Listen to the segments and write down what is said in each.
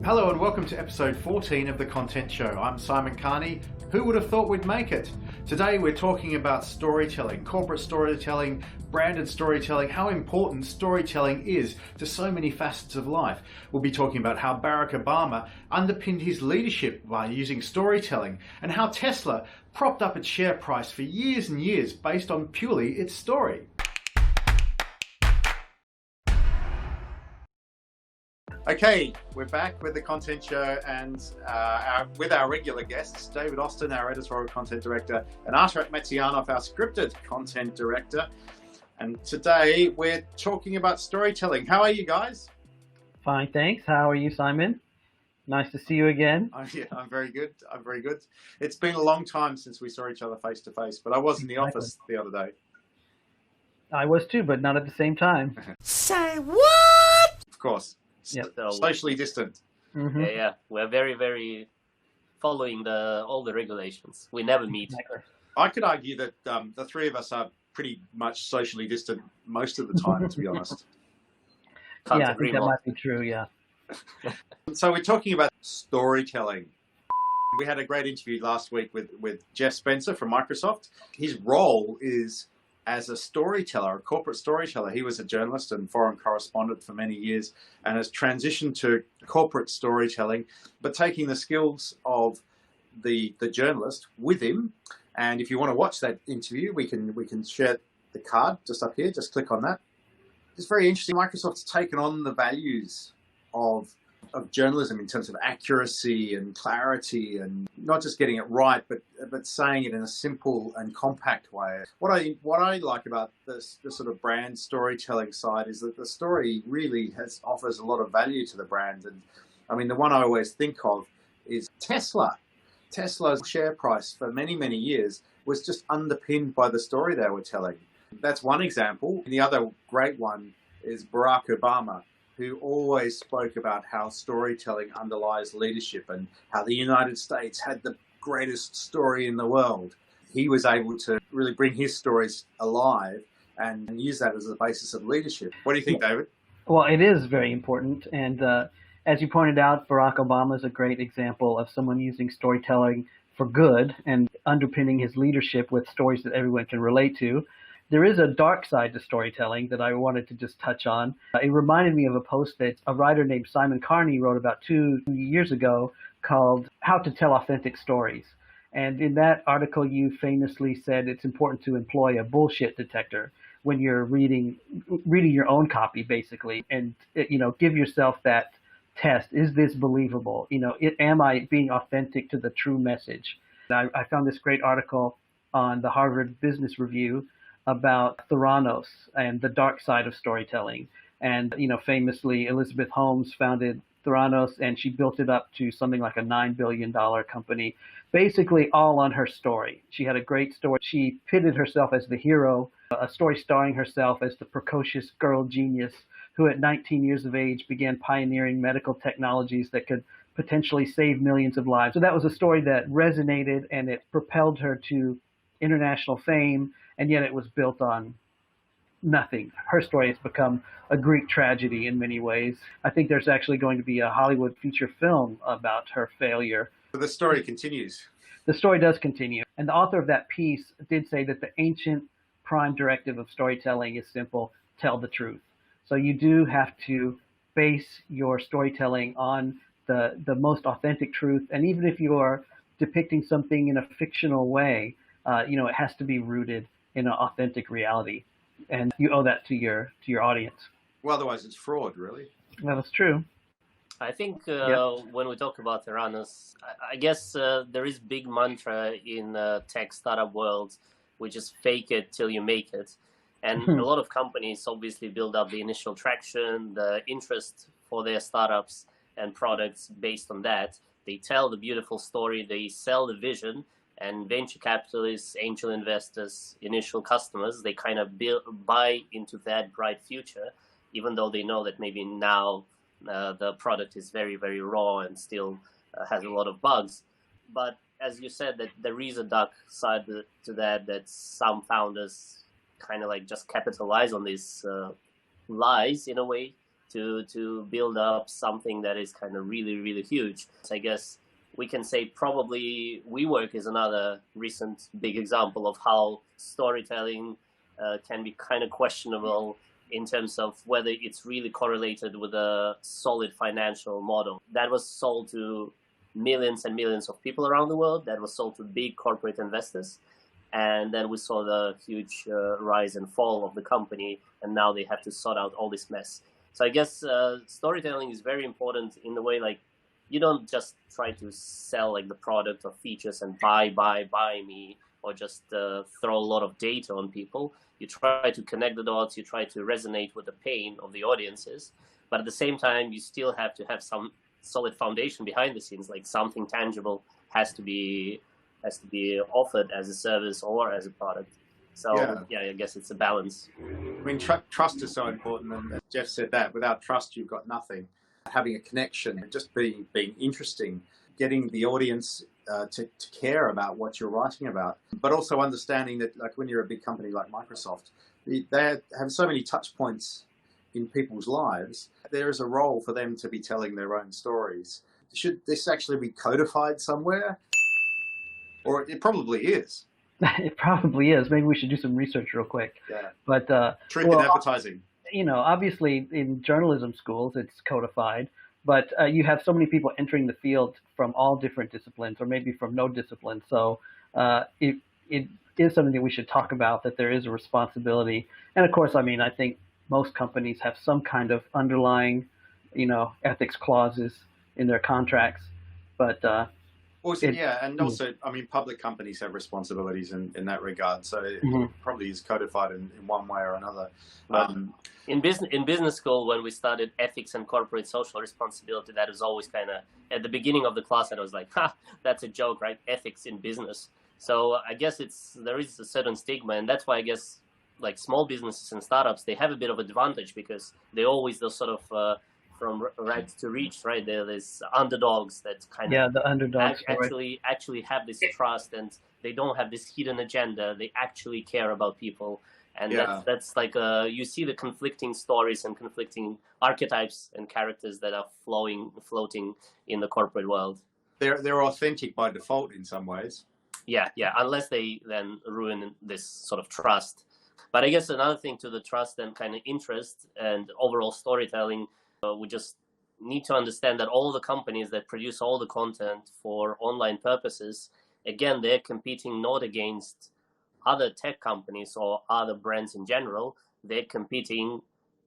Hello and welcome to episode 14 of The Content Show. I'm Simon Kearney. Who would have thought we'd make it? Today we're talking about storytelling, corporate storytelling, branded storytelling, how important storytelling is to so many facets of life. We'll be talking about how Barack Obama underpinned his leadership by using storytelling, and how Tesla propped up its share price for years and years based on purely its story. Okay, we're back with The Content Show and with our regular guests, David Austin, our editorial content director, and Artur Matsianov, our scripted content director. And today we're talking about storytelling. How are you guys? Fine, thanks. How are you, Simon? Nice to see you again. Yeah, I'm very good. I'm very good. It's been a long time since we saw each other face to face, but I was in the office the other day. I was too, but not at the same time. Say what? Of course. Yep. Socially distant. Mm-hmm. Yeah. We're very following all the regulations. We never meet. Exactly. I could argue that the three of us are pretty much socially distant most of the time, to be honest. Can't Yeah, I agree think that more. might be true, yeah. So we're talking about storytelling. We had a great interview last week with Jeff Spencer from Microsoft. His role is as a storyteller, a corporate storyteller. He was a journalist and foreign correspondent for many years and has transitioned to corporate storytelling, but taking the skills of the journalist with him. And if you want to watch that interview, we can share the card just up here. Just click on that. It's very interesting. Microsoft's taken on the values of journalism in terms of accuracy and clarity, and not just getting it right, but saying it in a simple and compact way. What I like about the sort of brand storytelling side is that the story really offers a lot of value to the brand. And I mean, the one I always think of is Tesla. Tesla's share price for many, many years was just underpinned by the story they were telling. That's one example. The other great one is Barack Obama, who always spoke about how storytelling underlies leadership and how the United States had the greatest story in the world. He was able to really bring his stories alive and use that as a basis of leadership. What do you think, David? Well, it is very important. And as you pointed out, Barack Obama is a great example of someone using storytelling for good and underpinning his leadership with stories that everyone can relate to. There is a dark side to storytelling that I wanted to just touch on. It reminded me of a post that a writer named Simon Kearney wrote about 2 years ago called How to Tell Authentic Stories. And in that article, you famously said it's important to employ a bullshit detector when you're reading your own copy, basically, and give yourself that test. Is this believable? Am I being authentic to the true message? I found this great article on the Harvard Business Review about Theranos and the dark side of storytelling. And, famously, Elizabeth Holmes founded Theranos, and she built it up to something like a $9 billion company, basically all on her story. She had a great story. She pitted herself as the hero, a story starring herself as the precocious girl genius who at 19 years of age began pioneering medical technologies that could potentially save millions of lives. So that was a story that resonated, and it propelled her to international fame, and yet it was built on nothing. Her story has become a Greek tragedy in many ways. I think there's actually going to be a Hollywood feature film about her failure. So the story continues. The story does continue. And the author of that piece did say that the ancient prime directive of storytelling is simple: tell the truth. So you do have to base your storytelling on the most authentic truth. And even if you are depicting something in a fictional way, it has to be rooted in an authentic reality, and you owe that to your audience. Well, otherwise it's fraud, really. Well, that's true. I think when we talk about Theranos, I guess there is big mantra in tech startup world, which is fake it till you make it. And a lot of companies obviously build up the initial traction, the interest for their startups and products based on that. They tell the beautiful story, they sell the vision, and venture capitalists, angel investors, initial customers, they kind of buy into that bright future, even though they know that maybe now the product is very, very raw and still has a lot of bugs. But as you said, that there is a dark side to that some founders kind of like just capitalize on these lies in a way to build up something that is kind of really, really huge. So I guess we can say probably WeWork is another recent big example of how storytelling can be kind of questionable in terms of whether it's really correlated with a solid financial model. That was sold to millions and millions of people around the world. That was sold to big corporate investors. And then we saw the huge rise and fall of the company, and now they have to sort out all this mess. So I guess storytelling is very important in the way, like, you don't just try to sell like the product or features and buy me, or just throw a lot of data on people. You try to connect the dots, you try to resonate with the pain of the audiences, but at the same time, you still have to have some solid foundation behind the scenes, like something tangible has to be offered as a service or as a product. So yeah, I guess it's a balance. I mean, trust is so important, and Jeff said that without trust, you've got nothing. Having a connection, just being interesting, getting the audience to care about what you're writing about, but also understanding that, like, when you're a big company like Microsoft, they have so many touch points in people's lives. There is a role for them to be telling their own stories. Should this actually be codified somewhere? Or it probably is. It probably is. Maybe we should do some research real quick. Yeah. But Truth in advertising. You know, obviously in journalism schools it's codified, but you have so many people entering the field from all different disciplines, or maybe from no discipline. So it is something that we should talk about, that there is a responsibility. And of course, I mean, I think most companies have some kind of underlying, ethics clauses in their contracts. But also, I mean, public companies have responsibilities in that regard. So it probably is codified in one way or another. In business school, when we studied ethics and corporate social responsibility, that was always kind of at the beginning of the class, and I was like, that's a joke, right? Ethics in business. So I guess there is a certain stigma, and that's why I guess like small businesses and startups, they have a bit of advantage because they always those sort of from right to reach, right? There's underdogs that kind of the underdogs actually have this trust, and they don't have this hidden agenda. They actually care about people. And that's like you see the conflicting stories and conflicting archetypes and characters that are floating in the corporate world. They're authentic by default in some ways. Yeah, unless they then ruin this sort of trust. But I guess another thing to the trust and kind of interest and overall storytelling, we just need to understand that all the companies that produce all the content for online purposes, again, they're competing not against other tech companies or other brands in general. They're competing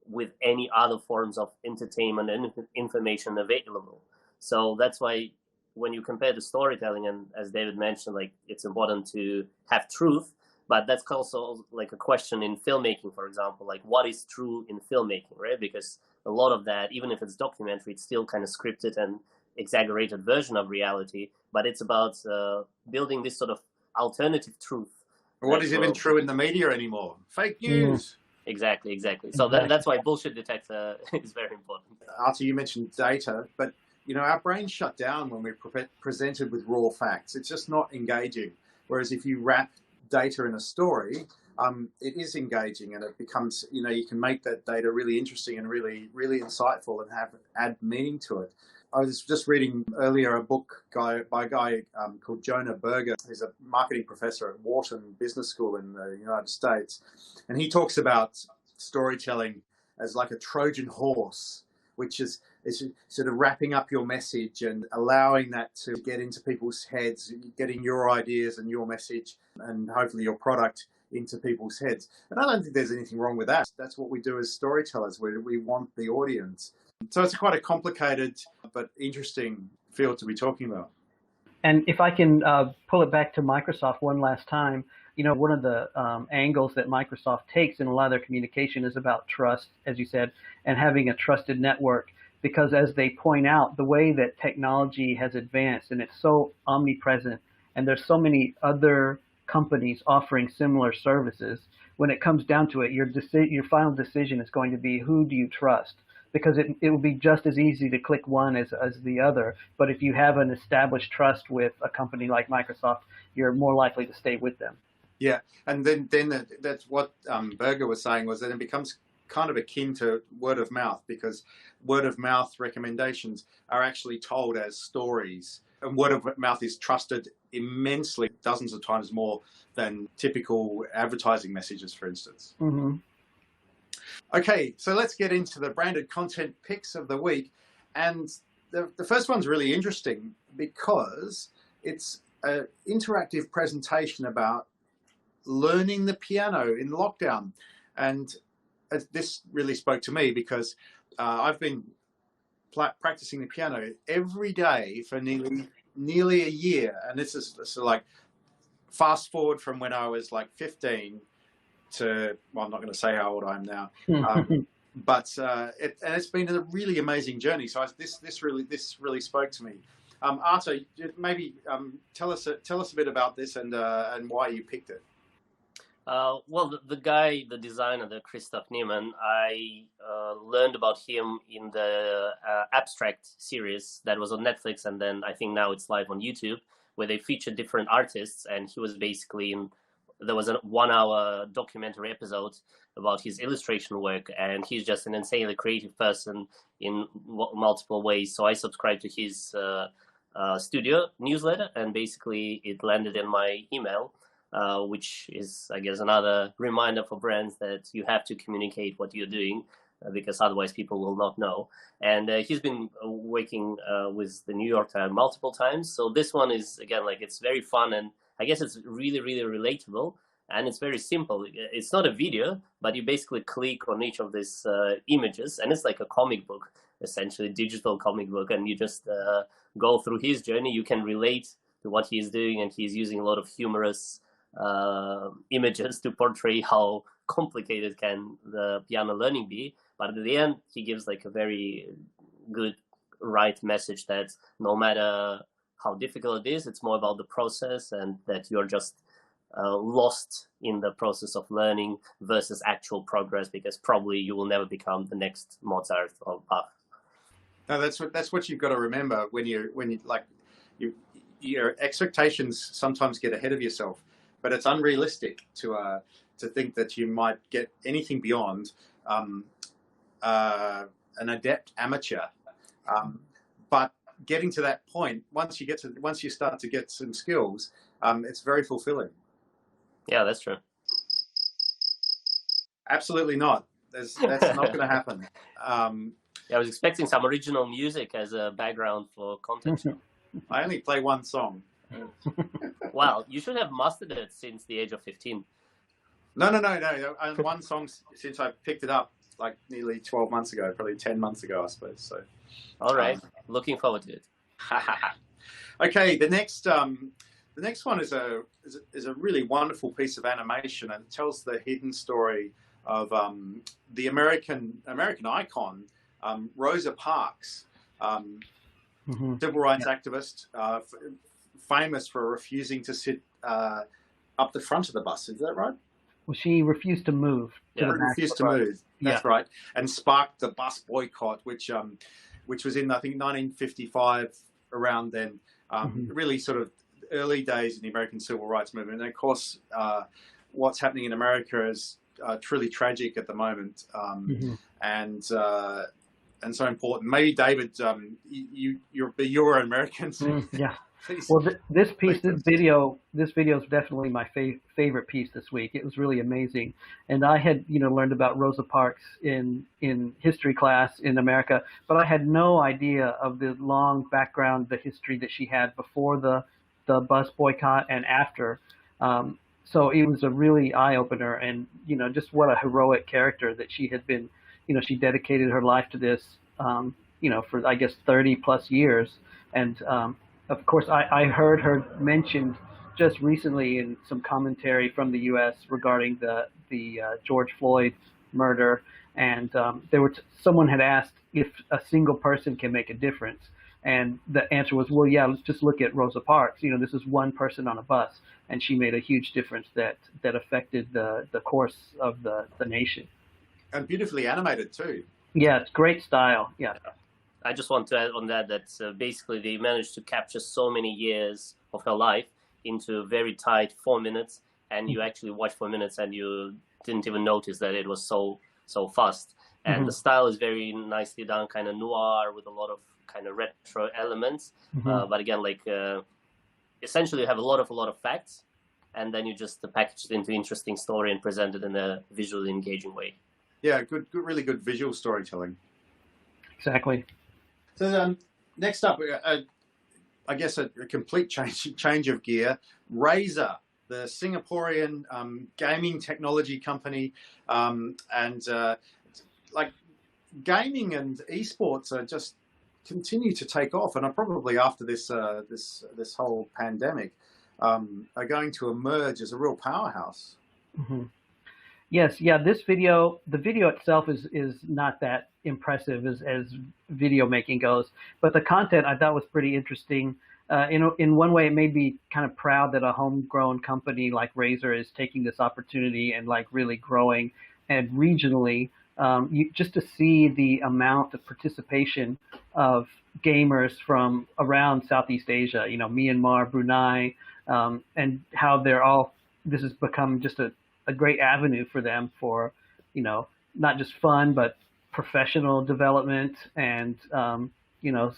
with any other forms of entertainment and information available. So that's why when you compare the storytelling, and as David mentioned, like, it's important to have truth, but that's also like a question in filmmaking, for example, like what is true in filmmaking, right? Because a lot of that, even if it's documentary, it's still kind of scripted and exaggerated version of reality, but it's about building this sort of alternative truth. What is even true in the media anymore? Fake news. Exactly. So that's why bullshit detector is very important. Artur, you mentioned data, but our brains shut down when we're presented with raw facts. It's just not engaging. Whereas if you wrap data in a story, it is engaging, and it becomes, you can make that data really interesting and really, really insightful and add meaning to it. I was just reading earlier a book by a guy called Jonah Berger. He's a marketing professor at Wharton Business School in the United States. And he talks about storytelling as like a Trojan horse, which is sort of wrapping up your message and allowing that to get into people's heads, getting your ideas and your message and hopefully your product into people's heads. And I don't think there's anything wrong with that. That's what we do as storytellers. We want the audience. So it's quite a complicated but interesting field to be talking about. And if I can pull it back to Microsoft one last time, one of the angles that Microsoft takes in a lot of their communication is about trust, as you said, and having a trusted network. Because as they point out, the way that technology has advanced, and it's so omnipresent, and there's so many other companies offering similar services, when it comes down to it, your final decision is going to be, who do you trust? Because it will be just as easy to click one as the other. But if you have an established trust with a company like Microsoft, you're more likely to stay with them. Yeah, and then that's what Berger was saying, was that it becomes kind of akin to word of mouth, because word of mouth recommendations are actually told as stories. And word of mouth is trusted immensely, dozens of times more than typical advertising messages, for instance. Mm-hmm. Okay, so let's get into the branded content picks of the week. And the first one's really interesting because it's an interactive presentation about learning the piano in lockdown. And this really spoke to me because I've been practicing the piano every day for nearly a year. And this is so like fast forward from when I was like 15 to, well, I'm not going to say how old I am now. But it's been a really amazing journey. So this really spoke to me. Artur, maybe tell us a bit about this and why you picked it. Well, the designer, the Christoph Niemann, I learned about him in the Abstract series that was on Netflix, and then I think now it's live on YouTube, where they featured different artists, and he was basically there was a 1-hour documentary episode about his illustration work, and he's just an insanely creative person in multiple ways. So I subscribed to his studio newsletter, and basically it landed in my email, which is, I guess, another reminder for brands that you have to communicate what you're doing, because otherwise people will not know. And he's been working with the New York Times multiple times. So this one is, again, like, it's very fun, and I guess it's really, really relatable, and it's very simple. It's not a video, but you basically click on each of these images, and it's like a comic book, essentially, digital comic book, and you just go through his journey. You can relate to what he's doing, and he's using a lot of humorous images to portray how complicated can the piano learning be. But at the end, he gives like a very good, right message that no matter how difficult it is, it's more about the process, and that you're just lost in the process of learning versus actual progress, because probably you will never become the next Mozart or Bach. No, that's what you've got to remember when you like your expectations sometimes get ahead of yourself, but it's unrealistic to think that you might get anything beyond an adept amateur. But getting to that point, once you start to get some skills, it's very fulfilling. Yeah, that's true. Absolutely not. That's not going to happen. Yeah, I was expecting some original music as a background for content. I only play one song. Well, you should have mastered it since the age of 15. No. One song since I picked it up like nearly 12 months ago, probably 10 months ago, I suppose. So, all right, looking forward to it. Okay, the next one is a really wonderful piece of animation, and it tells the hidden story of the American icon, Rosa Parks, civil rights activist, famous for refusing to sit up the front of the bus. Is that right? Well, she refused to move. Refused to move. That's right, and sparked the bus boycott, which was in, I think, 1955, around then. Really sort of early days in the American civil rights movement. And of course, what's happening in America is truly tragic at the moment, and so important. Maybe David, you're American. Yeah. Well, this video is definitely my favorite piece this week. It was really amazing, and I had learned about Rosa Parks in history class in America, but I had no idea of the long background, the history that she had before the bus boycott and after. So it was a really eye opener, and just what a heroic character that she had been. She dedicated her life to this, for I guess 30 plus years, and of course, I heard her mentioned just recently in some commentary from the U.S. regarding the George Floyd murder, and someone had asked if a single person can make a difference, and the answer was, well, yeah, let's just look at Rosa Parks. This is one person on a bus, and she made a huge difference that affected the course of the nation. And beautifully animated too. Yeah, it's great style. Yeah. I just want to add on that basically they managed to capture so many years of her life into very tight 4 minutes, and you actually watch 4 minutes and you didn't even notice that it was so so fast. And the style is very nicely done, kind of noir with a lot of kind of retro elements. But again, like essentially you have a lot of facts, and then you just package it into interesting story and present it in a visually engaging way. Yeah, really good visual storytelling. Exactly. So next up, I guess a complete change of gear. Razer, the Singaporean gaming technology company, and like gaming and esports are just continue to take off, and are probably after this this whole pandemic are going to emerge as a real powerhouse. Yes, yeah. The video itself is not that impressive as video making goes, but the content I thought was pretty interesting. In one way, it made me kind of proud that a homegrown company like Razer is taking this opportunity and like really growing. And regionally, just to see the amount of participation of gamers from around Southeast Asia, Myanmar, Brunei, and how this has become just a great avenue for them for, not just fun, but professional development and,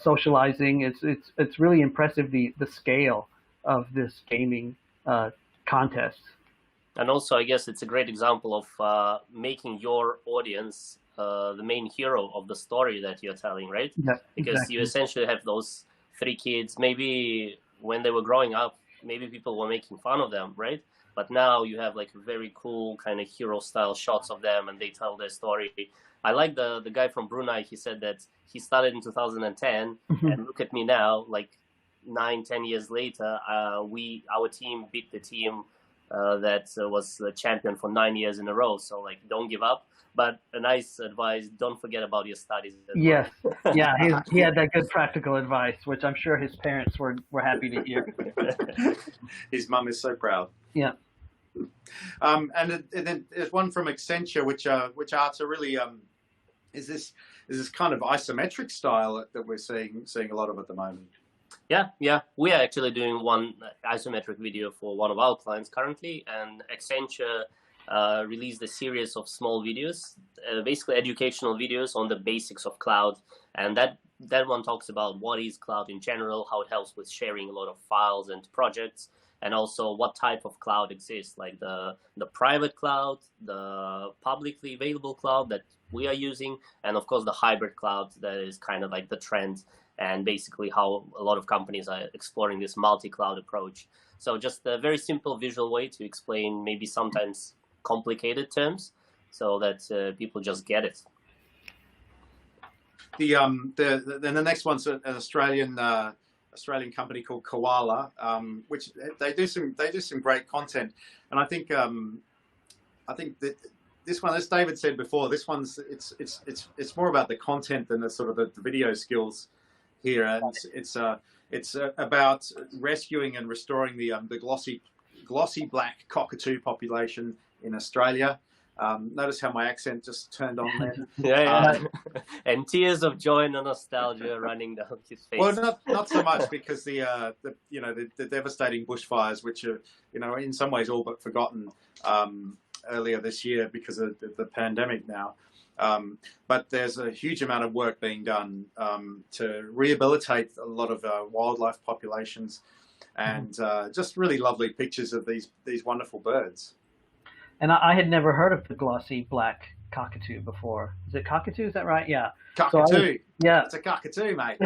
socializing. It's really impressive, the scale of this gaming contest. And also, I guess it's a great example of making your audience the main hero of the story that you're telling, right? Yeah, because exactly. You essentially have those 3 kids. Maybe when they were growing up, maybe people were making fun of them, right? But now you have like very cool kind of hero style shots of them, and they tell their story. I like the guy from Brunei. He said that he started in 2010, and look at me now, like 9-10 years later, our team beat the team that was the champion for 9 years in a row. So like, don't give up. But a nice advice: don't forget about your studies. Yes, yeah, he had that good practical advice, which I'm sure his parents were happy to hear. His mum is so proud. Yeah. And then there's one from Accenture, which Artur really is this kind of isometric style that we're seeing a lot of at the moment. Yeah, we are actually doing one isometric video for one of our clients currently, and Accenture released a series of small videos, basically educational videos on the basics of cloud, and that one talks about what is cloud in general, how it helps with sharing a lot of files and projects, and also what type of cloud exists, like the private cloud, the publicly available cloud that we are using, and of course the hybrid cloud that is kind of like the trend, and basically how a lot of companies are exploring this multi-cloud approach. So just a very simple visual way to explain maybe sometimes complicated terms, so that people just get it. Then the next one's an Australian company called Koala, which they do some great content, and I think that this one, as David said before, this one's it's more about the content than the sort of the video skills here, and it's about rescuing and restoring the glossy black cockatoo population in Australia. Notice how my accent just turned on there. Yeah. And tears of joy and nostalgia running down his face. Well, not so much, because the devastating bushfires, which are in some ways all but forgotten earlier this year because of the pandemic now. But there's a huge amount of work being done to rehabilitate a lot of wildlife populations, and just really lovely pictures of these wonderful birds. And I had never heard of the glossy black cockatoo before. Is it cockatoo? Is that right? Yeah. Cockatoo. Yeah. It's a cockatoo, mate.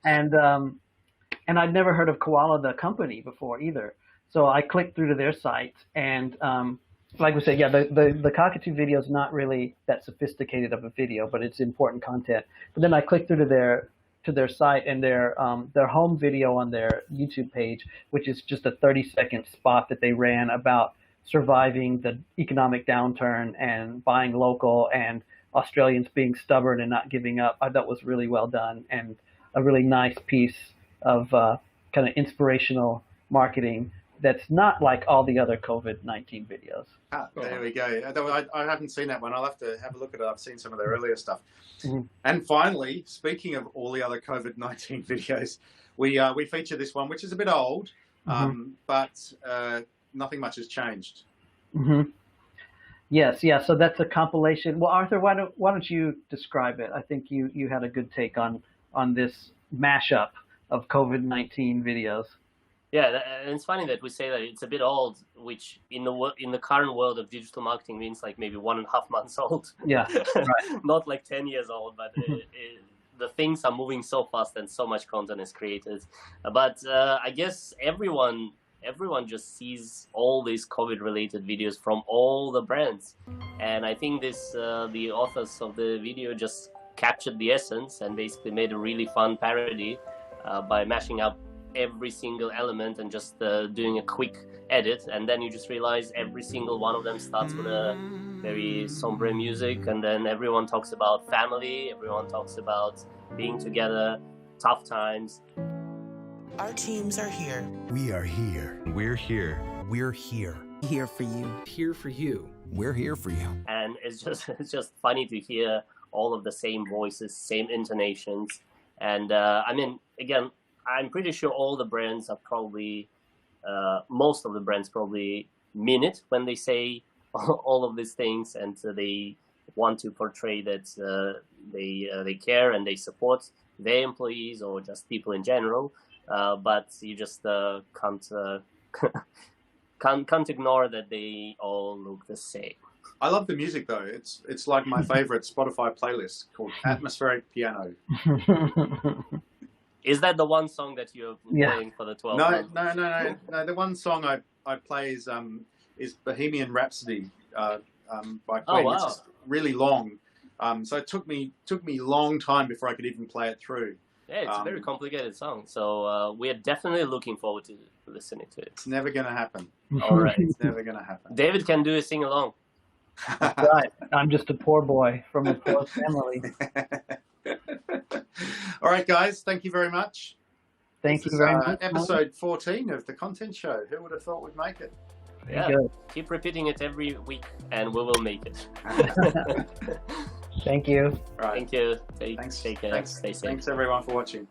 And I'd never heard of Koala, the company, before either. So I clicked through to their site, and like we said, yeah, the cockatoo video is not really that sophisticated of a video, but it's important content. But then I clicked through to their site, and their home video on their YouTube page, which is just a 30-second spot that they ran about surviving the economic downturn and buying local, and Australians being stubborn and not giving up. I thought was really well done, and a really nice piece of kind of inspirational marketing that's not like all the other COVID-19 videos. There we go. I haven't seen that one. I'll have to have a look at it. I've seen some of their earlier stuff. Mm-hmm. And finally, speaking of all the other COVID-19 videos, we feature this one, which is a bit old, but nothing much has changed. Mm-hmm. Yes, yeah. So that's a compilation. Well, Arthur, why don't you describe it? I think you had a good take on this mashup of COVID-19 videos. Yeah, and it's funny that we say that it's a bit old, which in the current world of digital marketing means like maybe 1.5 months old. Yeah, right. Not like 10 years old, but the things are moving so fast and so much content is created. But I guess everyone just sees all these COVID-related videos from all the brands, and I think the authors of the video just captured the essence and basically made a really fun parody by mashing up every single element and just doing a quick edit, and then you just realize every single one of them starts with a very sombre music, and then everyone talks about family, everyone talks about being together, tough times. Our teams are here. We are here. We're here. We're here. Here for you. Here for you. We're here for you. And it's just funny to hear all of the same voices, same intonations, and I mean, again, I'm pretty sure all the brands are probably, most of the brands probably mean it when they say all of these things, and they want to portray that they care and they support their employees or just people in general. But you just can't ignore that they all look the same. I love the music though. It's like my favorite Spotify playlist called Atmospheric Piano. Is that the one song that you're playing for the 12 months? No. The one song I play is Bohemian Rhapsody by Queen, which is really long. So it took me a long time before I could even play it through. Yeah, it's a very complicated song. So we are definitely looking forward to listening to it. It's never going to happen. All right. It's never going to happen. David can do a sing-along. Right. I'm just a poor boy from a poor family. All right, guys. Thank you very much. Thank you very much. Episode 14 of The Content Show. Who would have thought we'd make it? Yeah. Good. Keep repeating it every week, and we will make it. Thank you. Right. Thank you. Thanks. Take care. Thanks. Stay safe. Thanks, everyone, for watching.